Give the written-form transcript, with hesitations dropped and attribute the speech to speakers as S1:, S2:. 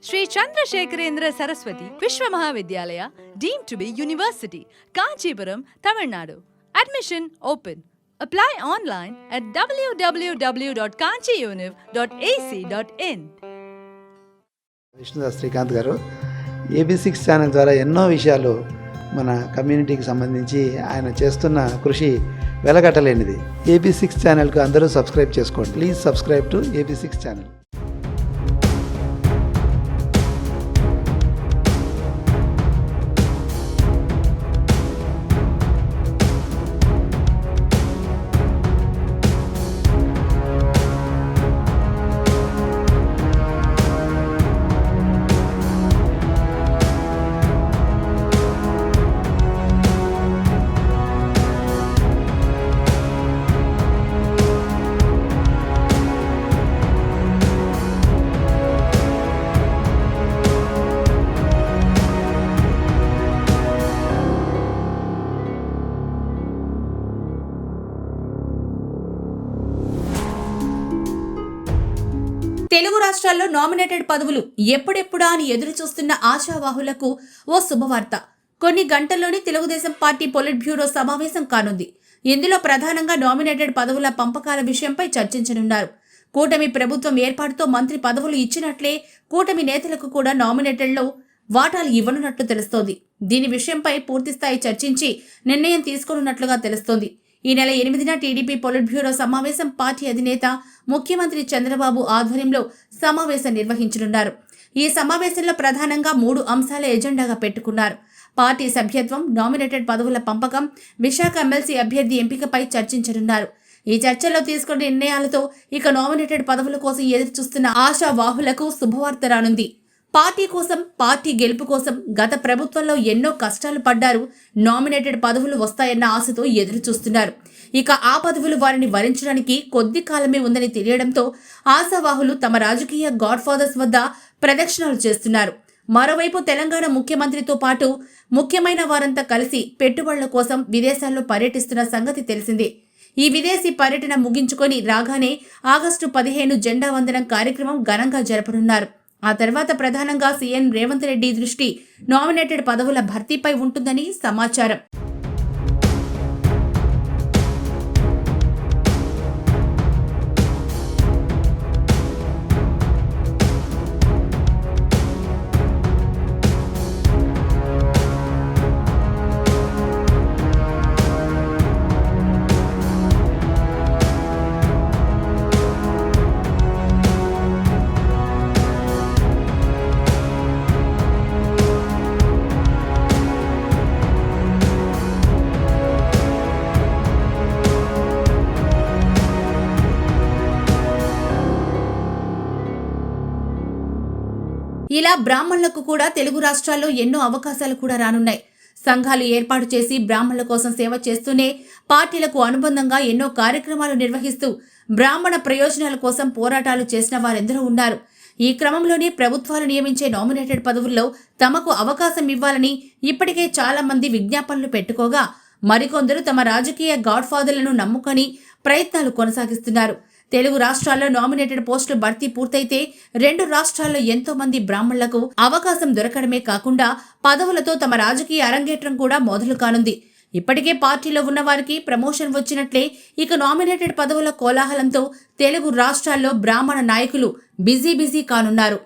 S1: Sri Chandrasekharendra Saraswati Vishwa Mahavidyalaya, deemed to be University, Kanchipuram, Tamil Nadu. Admission open. Apply online at www.kanchiuniv.ac.in.
S2: Vishnudas Srikanth గారు AB6 channel ద్వారా ఎన్నో విషయాలు మన కమ్యూనిటీకి సంబంధించి ఆయన చేస్తున్న కృషి వెలగట్టలేనిది. AB6 ఛానల్కు అందరూ సబ్స్క్రైబ్ చేసుకోండి. Please subscribe to AB6 channel.
S3: Telugu రాష్ట్రాల్లో నామినేటెడ్ పదవులు ఎప్పుడెప్పుడా అని ఎదురు చూస్తున్న ఆశావాహులకు ఓ శుభవార్త. కొన్ని గంటల్లోనే తెలుగుదేశం పార్టీ పొలిట్ బ్యూరో సమావేశం కానుంది. ఇందులో ప్రధానంగా నామినేటెడ్ పదవుల పంపకాల విషయంపై చర్చించనున్నారు. కూటమి ప్రభుత్వం ఏర్పాటుతో మంత్రి పదవులు ఇచ్చినట్లే కూటమి నేతలకు కూడా నామినేటెడ్లో వాటాలు ఇవ్వనున్నట్లు తెలుస్తోంది. దీని విషయంపై పూర్తిస్థాయి చర్చించి నిర్ణయం తీసుకోనున్నట్లుగా తెలుస్తోంది. ఈ నెల 8న టీడీపీ పొలిట్ బ్యూరో సమావేశం పార్టీ అధినేత ముఖ్యమంత్రి చంద్రబాబు ఆధ్వర్యంలో సమావేశం నిర్వహించనున్నారు. ఈ సమావేశంలో ప్రధానంగా 3 అంశాల ఎజెండాగా పెట్టుకున్నారు. పార్టీ సభ్యత్వం, నామినేటెడ్ పదవుల పంపకం, విశాఖ ఎమ్మెల్సీ అభ్యర్థి ఎంపికపై చర్చించనున్నారు. ఈ చర్చల్లో తీసుకున్న నిర్ణయాలతో ఇక నామినేటెడ్ పదవుల కోసం ఎదురుచూస్తున్న ఆశావాహులకు శుభవార్త రానుంది. పార్టీ కోసం, పార్టీ గెలుపు కోసం గత ప్రభుత్వంలో ఎన్నో కష్టాలు పడ్డారు. నామినేటెడ్ పదవులు వస్తాయన్న ఆశతో ఎదురు చూస్తున్నారు. ఇక ఆ పదవులు వారిని వరించడానికి కొద్ది కాలమే ఉందని తెలియడంతో ఆశావాహులు తమ రాజకీయ గాడ్ ఫాదర్స్ వద్ద ప్రదక్షిణలు చేస్తున్నారు. మరోవైపు తెలంగాణ ముఖ్యమంత్రితో పాటు ముఖ్యమైన వారంతా కలిసి పెట్టుబడుల కోసం విదేశాల్లో పర్యటిస్తున్న సంగతి తెలిసిందే. ఈ విదేశీ పర్యటన ముగించుకొని రాగానే ఆగస్టు 15 జెండా వందనం కార్యక్రమం ఘనంగా జరపనున్నారు. ఆ తర్వాత ప్రధానంగా సీఎం రేవంత్ రెడ్డి దృష్టి నామినేటెడ్ పదవుల భర్తీపై ఉంటుందని సమాచారం. ఇలా బ్రాహ్మణులకు కూడా తెలుగు రాష్ట్రాల్లో ఎన్నో అవకాశాలు కూడా రానున్నాయి. సంఘాలు ఏర్పాటు చేసి బ్రాహ్మణుల కోసం సేవ చేస్తూనే పార్టీలకు అనుబంధంగా ఎన్నో కార్యక్రమాలు నిర్వహిస్తూ బ్రాహ్మణ ప్రయోజనాల కోసం పోరాటాలు చేసిన వారెందరూ ఉన్నారు. ఈ క్రమంలోనే ప్రభుత్వాలు నియమించే నామినేటెడ్ పదవుల్లో తమకు అవకాశం ఇవ్వాలని ఇప్పటికే చాలా మంది విజ్ఞాపనలు పెట్టుకోగా, మరికొందరు తమ రాజకీయ గాడ్ ఫాదర్లను నమ్ముకొని ప్రయత్నాలు కొనసాగిస్తున్నారు. తెలుగు రాష్ట్రాల్లో నామినేటెడ్ పోస్టులు భర్తీ పూర్తయితే 2 రాష్ట్రాల్లో ఎంతో మంది బ్రాహ్మణులకు అవకాశం దొరకడమే కాకుండా పదవులతో తమ రాజకీయ అరంగేట్రం కూడా మొదలు కానుంది. ఇప్పటికే పార్టీలో ఉన్న వారికి ప్రమోషన్ వచ్చినట్లే ఇక నామినేటెడ్ పదవుల కోలాహలంతో తెలుగు రాష్ట్రాల్లో బ్రాహ్మణ నాయకులు బిజీ కానున్నారు.